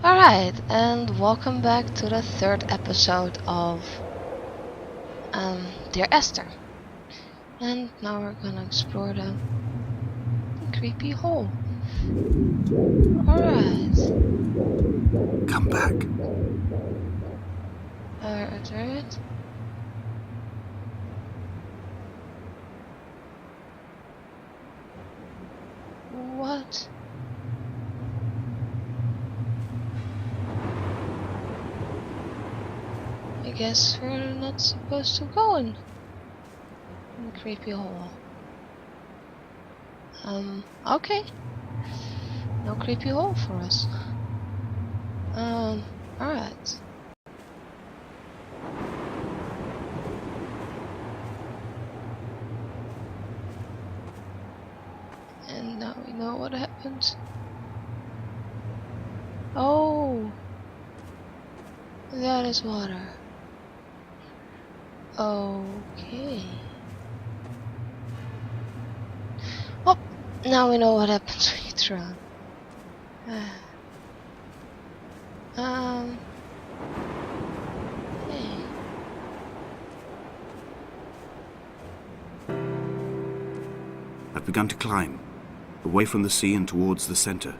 Alright, and welcome back to the third episode of Dear Esther. And now we're gonna explore the creepy hole. Alright. Come back. Alright. What? I guess we're not supposed to go in the creepy hole. Okay. No creepy hole for us. Alright. And now we know what happened. Oh! That is water. Okay. Oh! Now we know what happens when you drown. Hey. I've begun to climb, away from the sea and towards the center.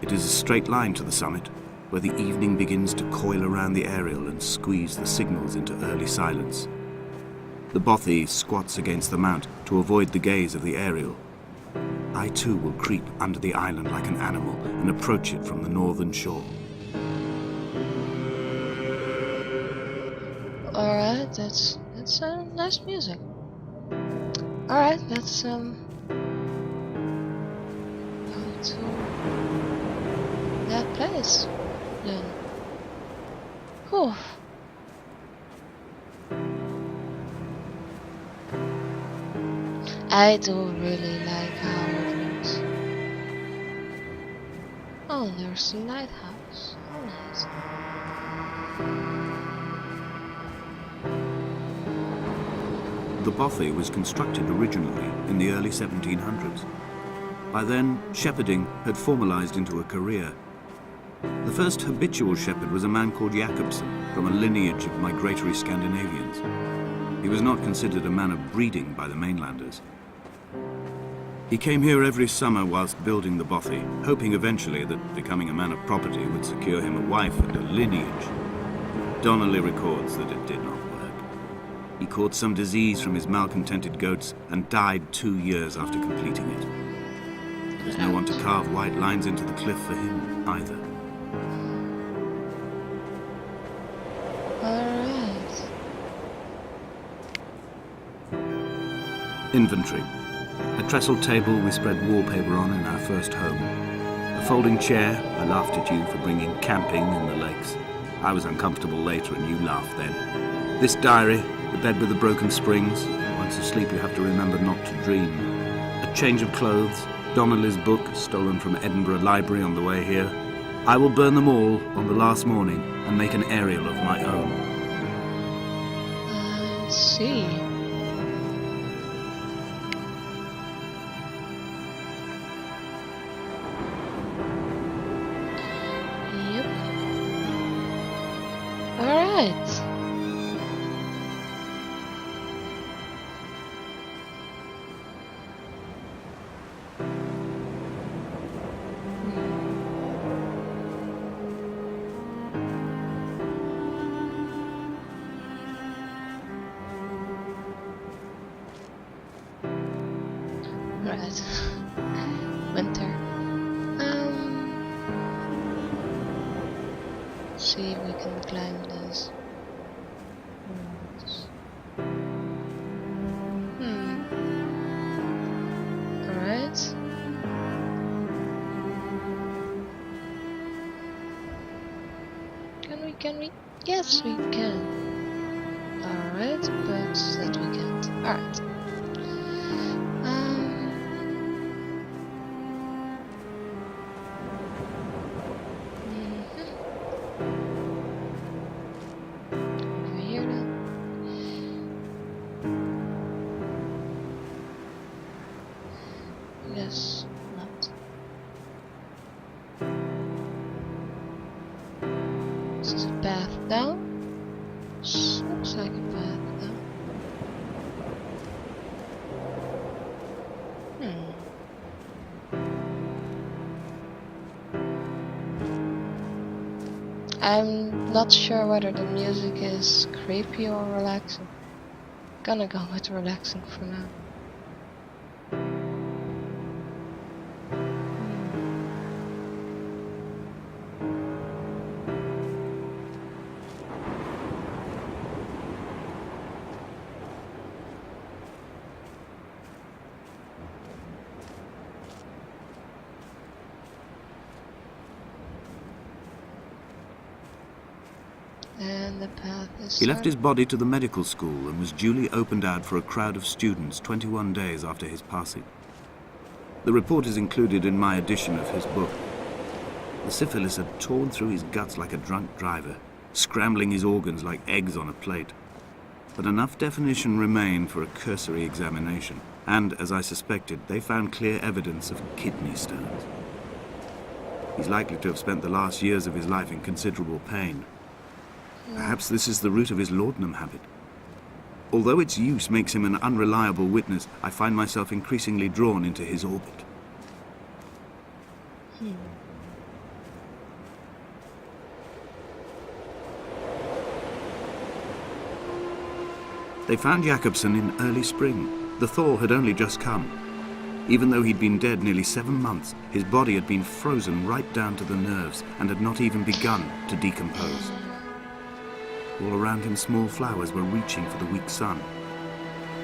It is a straight line to the summit, where the evening begins to coil around the aerial and squeeze the signals into early silence. The bothy squats against the mount to avoid the gaze of the aerial. I too will creep under the island like an animal and approach it from the northern shore. Alright, that's nice music. Alright, let's go to that place then. Whew. I do really like how it looks. Oh, there's the lighthouse. Oh, nice. The bothy was constructed originally in the early 1700s. By then, shepherding had formalized into a career. The first habitual shepherd was a man called Jacobsen, from a lineage of migratory Scandinavians. He was not considered a man of breeding by the mainlanders. He came here every summer whilst building the bothy, hoping eventually that becoming a man of property would secure him a wife and a lineage. Donnelly records that it did not work. He caught some disease from his malcontented goats and died 2 years after completing it. There was no one to carve white lines into the cliff for him either. Alright. Inventory. A trestle table we spread wallpaper on in our first home. A folding chair. I laughed at you for bringing camping in the lakes. I was uncomfortable later and you laughed then. This diary, the bed with the broken springs. Once asleep you have to remember not to dream. A change of clothes. Donnelly's book, stolen from Edinburgh Library on the way here. I will burn them all on the last morning and make an aerial of my own. I see. Yep. Alright. Right. Winter. See if we can climb this. Alright. Can we? Yes, we can. Alright, but that we can't. Alright. Over here then. Yes, not. I'm not sure whether the music is creepy or relaxing. Gonna go with relaxing for now. And the path is He left his body to the medical school and was duly opened out for a crowd of students 21 days after his passing. The report is included in my edition of his book. The syphilis had torn through his guts like a drunk driver, scrambling his organs like eggs on a plate. But enough definition remained for a cursory examination, and, as I suspected, they found clear evidence of kidney stones. He's likely to have spent the last years of his life in considerable pain. Perhaps this is the root of his laudanum habit. Although its use makes him an unreliable witness, I find myself increasingly drawn into his orbit. They found Jakobsen in early spring. The thaw had only just come. Even though he'd been dead nearly 7 months, his body had been frozen right down to the nerves and had not even begun to decompose. All around him, small flowers were reaching for the weak sun.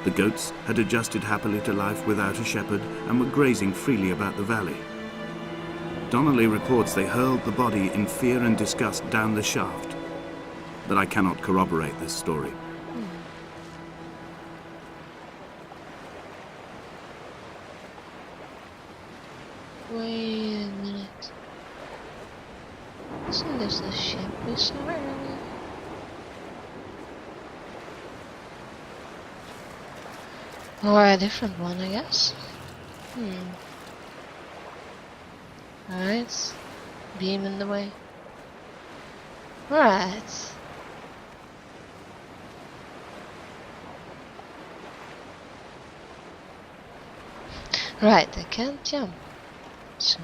The goats had adjusted happily to life without a shepherd and were grazing freely about the valley. Donnelly reports they hurled the body in fear and disgust down the shaft, but I cannot corroborate this story. Wait a minute. Isn't this the ship we saw earlier? Or a different one, I guess. Alright. Beam in the way. Right. Right, I can't jump. So.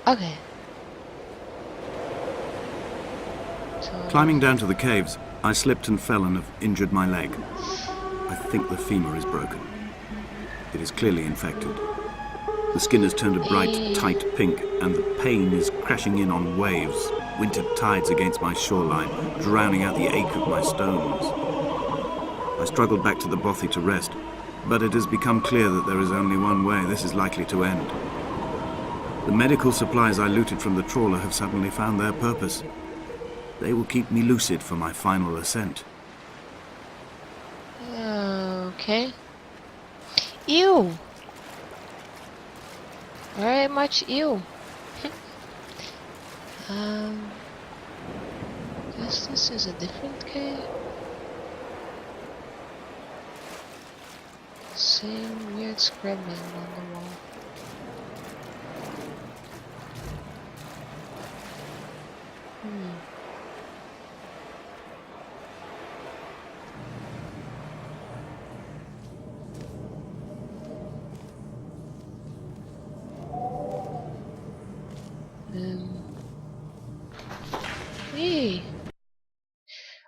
Okay. So. Climbing down to the caves, I slipped and fell and have injured my leg. I think the femur is broken. It is clearly infected. The skin has turned a bright, tight pink, and the pain is crashing in on waves, winter tides against my shoreline, drowning out the ache of my stones. I struggled back to the bothy to rest, but it has become clear that there is only one way this is likely to end. The medical supplies I looted from the trawler have suddenly found their purpose. They will keep me lucid for my final ascent. Okay. Ew! Very much ew. Guess this is a different cave. Same weird scribbling on the wall.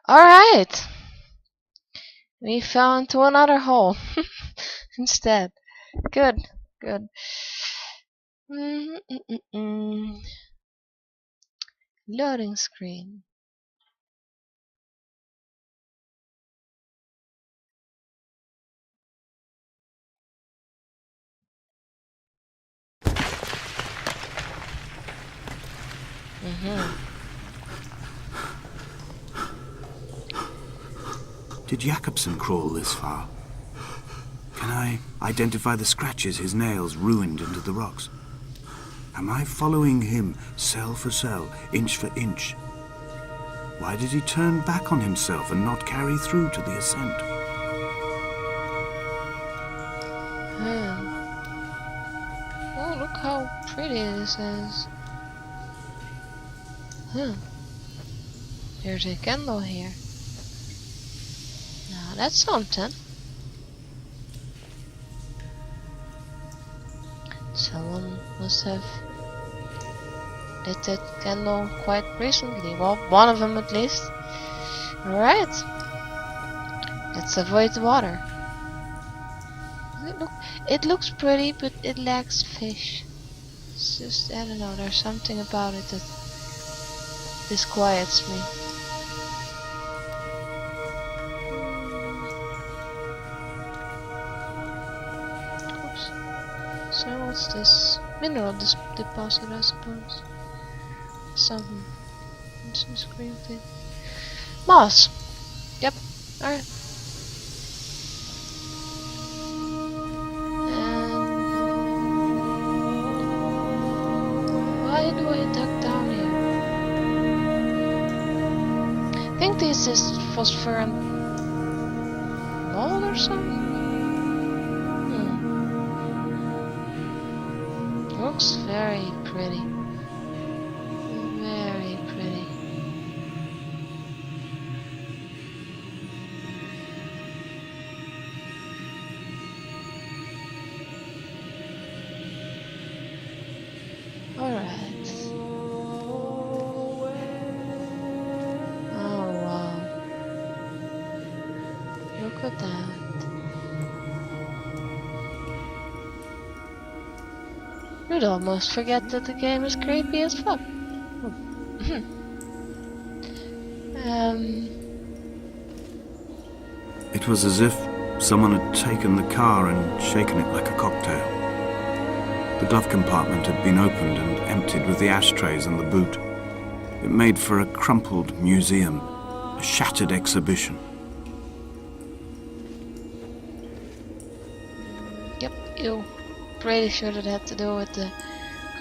Alright! We fell into another hole instead. Good, good. Loading screen. Did Jakobsen crawl this far? Can I identify the scratches his nails ruined into the rocks? Am I following him cell for cell, inch for inch? Why did he turn back on himself and not carry through to the ascent? Oh, look how pretty this is. There's a candle here. Now that's something. Someone must have lit that candle quite recently. Well, one of them at least. Alright. Let's avoid the water. It looks pretty, but it lacks fish. It's just, I don't know, there's something about it that disquiets me. Oops. So what's this? Mineral deposit, I suppose. Something. Some screen thing. Moss. Yep. Alright. Why do I duck down here? I think this is phosphorescent mold or something. Looks very pretty. Very pretty. Alright. Oh wow. Look at that. You'd almost forget that the game is creepy as fuck. It was as if someone had taken the car and shaken it like a cocktail. The glove compartment had been opened and emptied with the ashtrays and the boot. It made for a crumpled museum, a shattered exhibition. Yep, ew. Pretty sure that had to do with the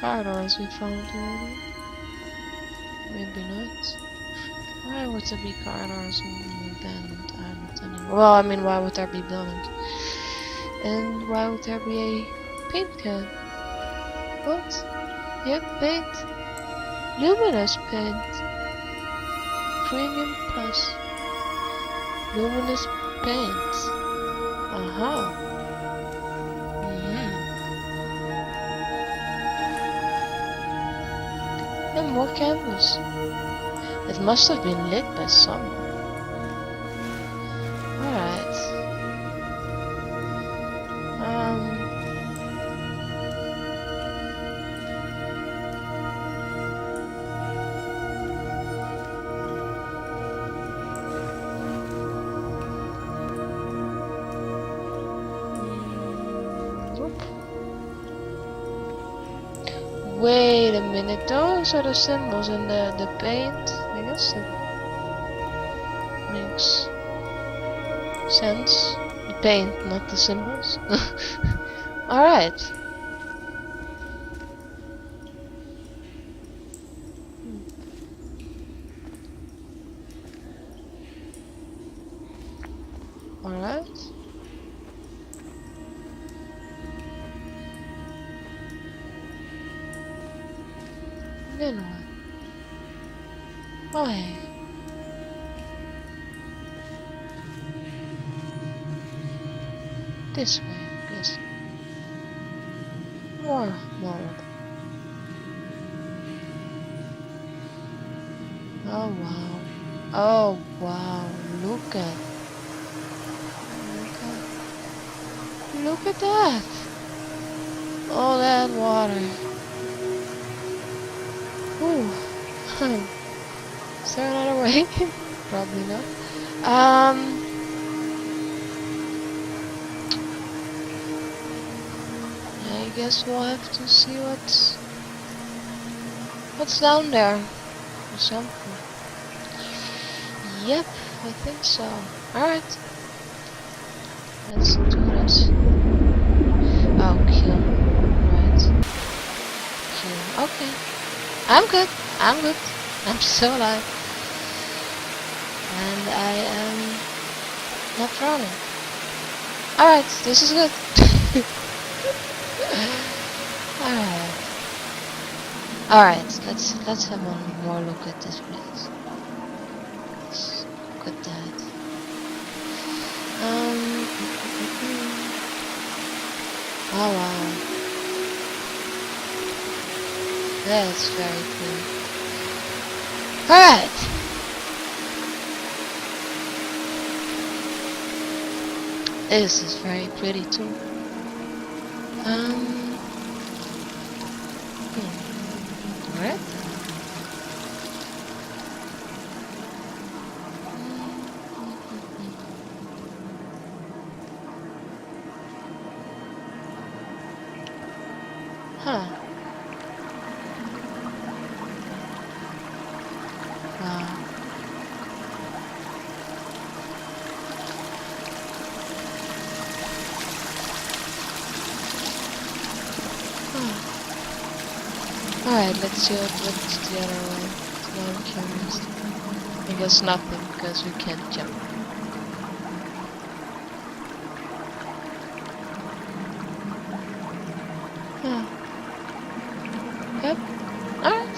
car doors we found earlier. Maybe not. Why would there be car doors on an abandoned island anymore? Well, I mean, why would there be buildings? And why would there be a paint can? What? Yep, paint. Luminous paint. Premium plus. Luminous paint. Uh-huh. And more candles. It must have been lit by someone. Alright. Wait a minute, those are the symbols in the paint. I guess that makes sense. The paint, not the symbols. Alright. Alright. Then what? Oh hey. This way, I guess. More. Oh wow. Oh wow. Look at that. All that water. Ooh. Is there another way? Probably not. I guess we'll have to see what's down there. Or something. Yep, I think so. Alright. Let's do this. Oh, kill. Right. Kill. Okay. I'm good. I'm still alive. And I am not drowning. Alright, this is good. Alright, let's have one more look at this place. Let's look at that. Oh wow. That's very cool. Alright. This is very pretty too. Alright. Huh. Wow. Alright, let's see what's the other way. Now I'm curious. I guess nothing, because we can't jump. Huh. Yep. Alright.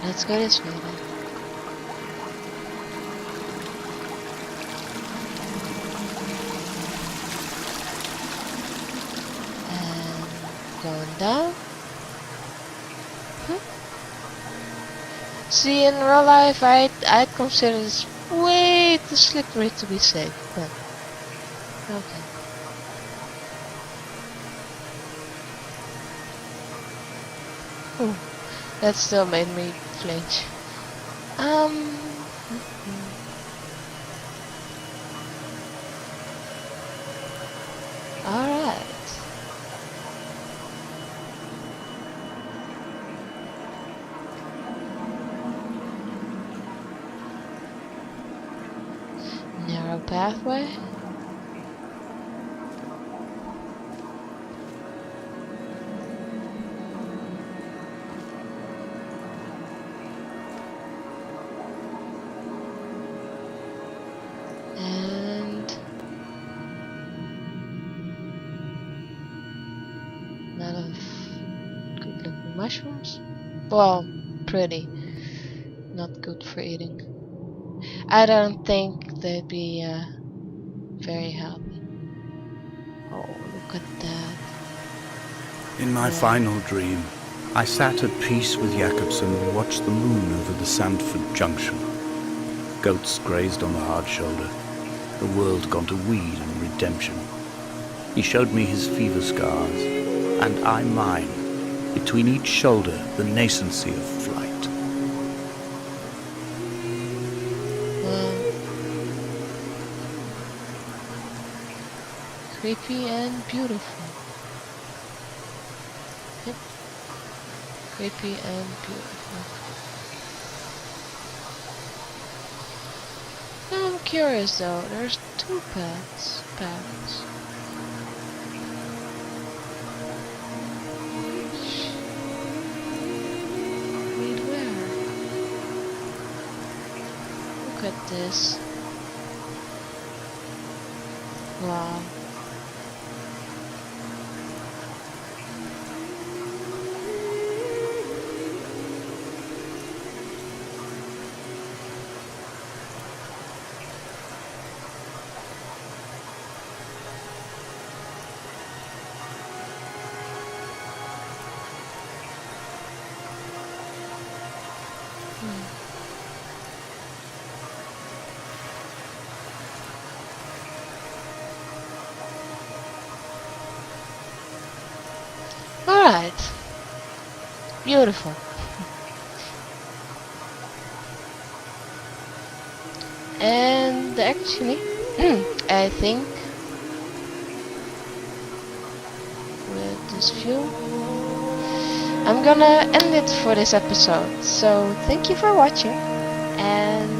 Let's go this way then. And going down. See, in real life, I'd consider this way too slippery to be safe, but okay. Ooh, that still made me flinch. Alright. Narrow pathway. And a lot of good looking mushrooms. Well, pretty. Not good for eating. I don't think they'd be very healthy. Oh, look at that. In my final dream, I sat at peace with Jakobsen and watched the moon over the Sandford Junction. Goats grazed on the hard shoulder. The world gone to weed and redemption. He showed me his fever scars, and I mine. Between each shoulder, the nascency of flight. Creepy and beautiful. Yep. Creepy and beautiful. Now I'm curious though, there's two paths. Lead where? Look at this. Wow. Alright. Beautiful. And actually, I think with this view, I'm gonna end it for this episode. So thank you for watching, and